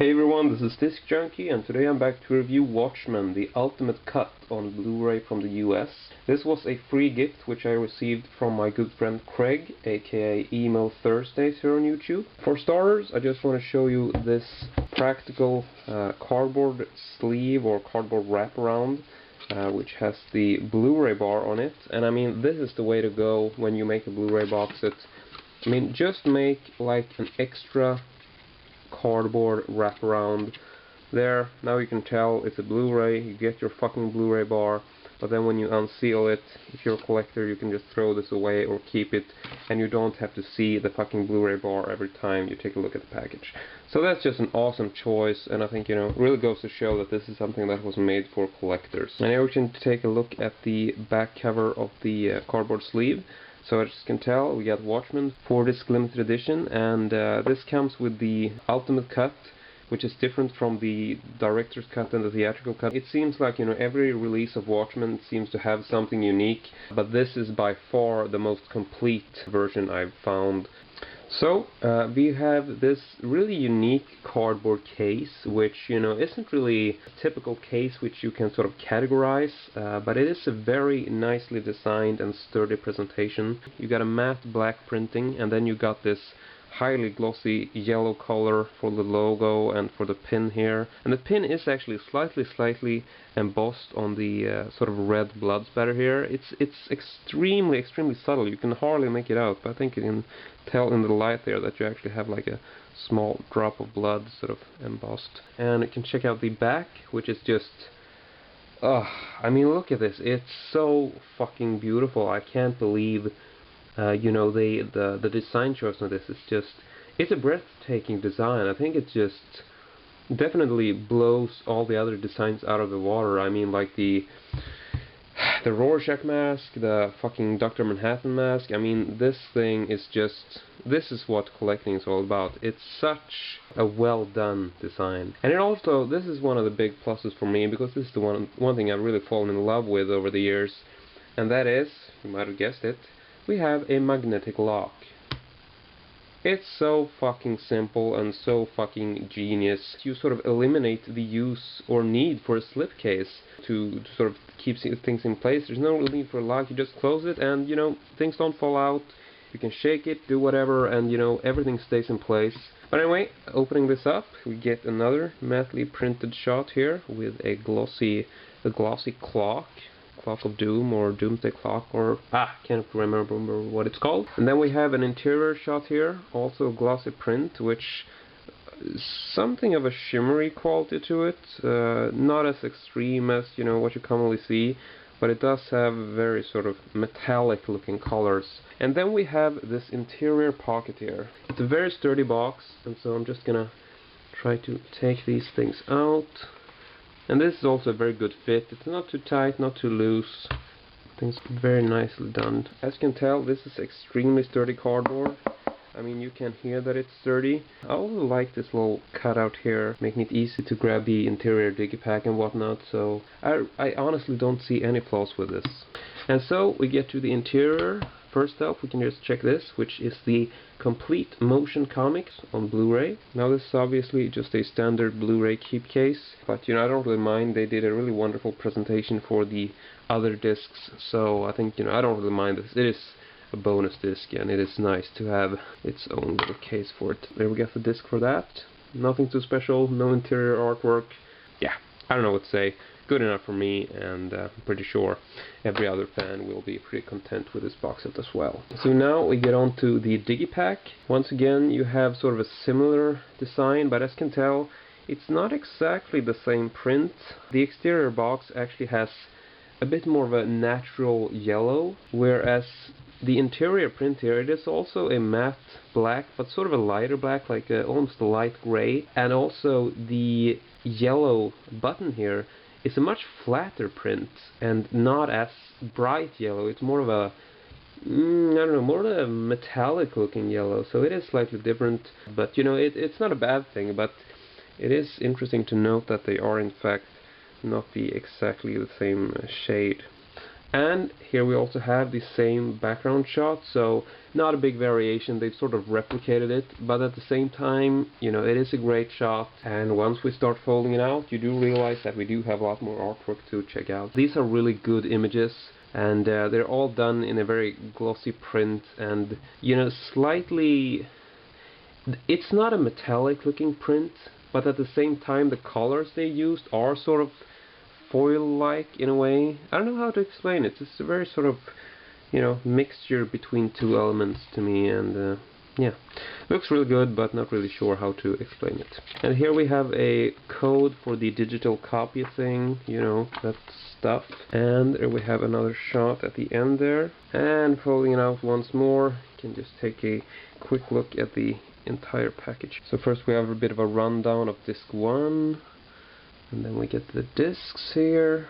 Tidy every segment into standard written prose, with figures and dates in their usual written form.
Hey everyone, this is Disc Junkie, and today I'm back to review Watchmen, the ultimate cut on Blu-ray from the US. This was a free gift which I received from my good friend Craig, aka Emothursdays here on YouTube. For starters, I just want to show you this practical cardboard sleeve or cardboard wraparound, which has the Blu-ray bar on it. And I mean, this is the way to go when you make a Blu-ray box set. I mean, just make like an extra cardboard wraparound there. Now you can tell it's a Blu-ray. You get your fucking Blu-ray bar, but then when you unseal it, if you're a collector, you can just throw this away or keep it, and you don't have to see the fucking Blu-ray bar every time you take a look at the package. So that's just an awesome choice, and I think, you know, really goes to show that this is something that was made for collectors. And now we can take a look at the back cover of the cardboard sleeve. So as you can tell, we got Watchmen 4-disc limited edition, and this comes with the ultimate cut, which is different from the director's cut and the theatrical cut. It seems like, you know, every release of Watchmen seems to have something unique, but this is by far the most complete version I've found. So, we have this really unique cardboard case, which, you know, isn't really a typical case which you can sort of categorize, but it is a very nicely designed and sturdy presentation. You got a matte black printing, and then you got this highly glossy yellow color for the logo and for the pin here. And the pin is actually slightly embossed on the sort of red blood spatter here. It's extremely subtle. You can hardly make it out, but I think you can tell in the light there that you actually have like a small drop of blood sort of embossed. And you can check out the back, which is just I mean, look at this. It's so fucking beautiful. I can't believe you know, the design choice on this is just, it's a breathtaking design. I think it just definitely blows all the other designs out of the water. I mean, like the Rorschach mask, the fucking Dr. Manhattan mask. I mean, this thing is just, this is what collecting is all about. It's such a well done design. And it also, this is one of the big pluses for me, because this is the one thing I've really fallen in love with over the years, and that is, you might have guessed it, we have a magnetic lock. It's so fucking simple and so fucking genius. You sort of eliminate the use or need for a slipcase to sort of keep things in place. There's no real need for a lock. You just close it and, you know, things don't fall out. You can shake it, do whatever, and, you know, everything stays in place. But anyway, opening this up, we get another mattely printed shot here with a glossy clock. Clock of Doom or Doomsday Clock, or can't remember what it's called. And then we have an interior shot here, also a glossy print, which is something of a shimmery quality to it, not as extreme as, you know, what you commonly see, but it does have very sort of metallic looking colors. And then we have this interior pocket here. It's a very sturdy box, and so I'm just gonna try to take these things out. And this is also a very good fit. It's not too tight, not too loose. I think it's very nicely done. As you can tell, this is extremely sturdy cardboard. I mean, you can hear that it's sturdy. I also like this little cutout here, making it easy to grab the interior digipack and whatnot. So I honestly don't see any flaws with this. And so we get to the interior. First up, we can just check this, which is the complete motion comics on Blu-ray. Now this is obviously just a standard Blu-ray keep case, but, you know, I don't really mind. They did a really wonderful presentation for the other discs, so I think, you know, I don't really mind this. It is a bonus disc, and it is nice to have its own little case for it. There we get the disc for that. Nothing too special, no interior artwork. Yeah, I don't know what to say. Good enough for me, and I'm pretty sure every other fan will be pretty content with this box set as well. So now we get on to the digipack. Once again, you have sort of a similar design, but as you can tell, it's not exactly the same print. The exterior box actually has a bit more of a natural yellow, whereas the interior print here, it is also a matte black, but sort of a lighter black, like almost a light gray. And also the yellow button here is a much flatter print and not as bright yellow. It's more of a, I don't know, more of a metallic looking yellow. So it is slightly different, but, you know, it's not a bad thing, but it is interesting to note that they are in fact not exactly the same shade. And here we also have the same background shot, so not a big variation. They've sort of replicated it, but at the same time, you know, it is a great shot. And once we start folding it out, you do realize that we do have a lot more artwork to check out. These are really good images, and they're all done in a very glossy print, and you know, slightly, it's not a metallic looking print, but at the same time the colors they used are sort of foil-like in a way. I don't know how to explain it. It's a very sort of, you know, mixture between two elements to me, and yeah, looks really good, but not really sure how to explain it. And here we have a code for the digital copy thing, you know, that stuff. And there we have another shot at the end there. And folding it out once more, you can just take a quick look at the entire package. So first we have a bit of a rundown of disc 1. And then we get the discs here,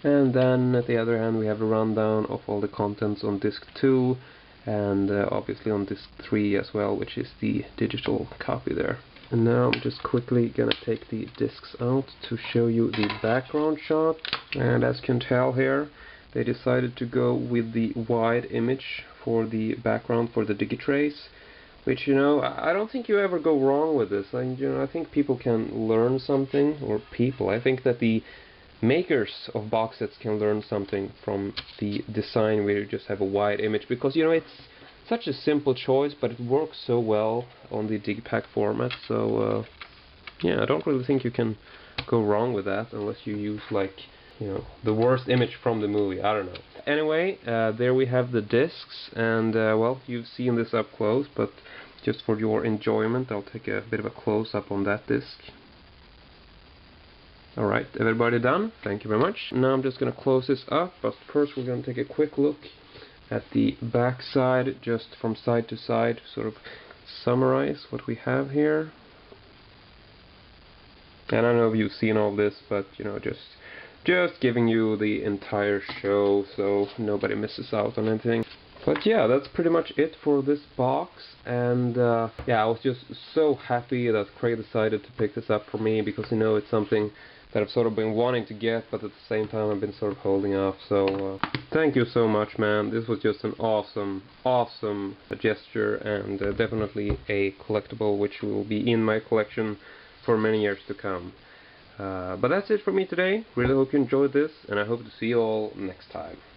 and then at the other hand we have a rundown of all the contents on disc 2, and obviously on disc 3 as well, which is the digital copy there. And now I'm just quickly gonna take the discs out to show you the background shot. And as you can tell here, they decided to go with the wide image for the background for the digitrace. Which, you know, I don't think you ever go wrong with this. I think people can learn something, or I think that the makers of box sets can learn something from the design where you just have a wide image, because, you know, it's such a simple choice, but it works so well on the digipack format. So, yeah, I don't really think you can go wrong with that unless you use, like, you know, the worst image from the movie. I don't know. Anyway, there we have the discs, and well, you've seen this up close, but just for your enjoyment, I'll take a bit of a close-up on that disc. Alright, everybody done? Thank you very much. Now I'm just going to close this up, but first we're going to take a quick look at the back side, just from side to side, sort of summarize what we have here. And I don't know if you've seen all this, but, you know, just giving you the entire show so nobody misses out on anything. But yeah, that's pretty much it for this box, and yeah, I was just so happy that Craig decided to pick this up for me, because, you know, it's something that I've sort of been wanting to get, but at the same time I've been sort of holding off. So thank you so much, man. This was just an awesome gesture, and definitely a collectible which will be in my collection for many years to come. But that's it for me today. Really hope you enjoyed this, and I hope to see you all next time.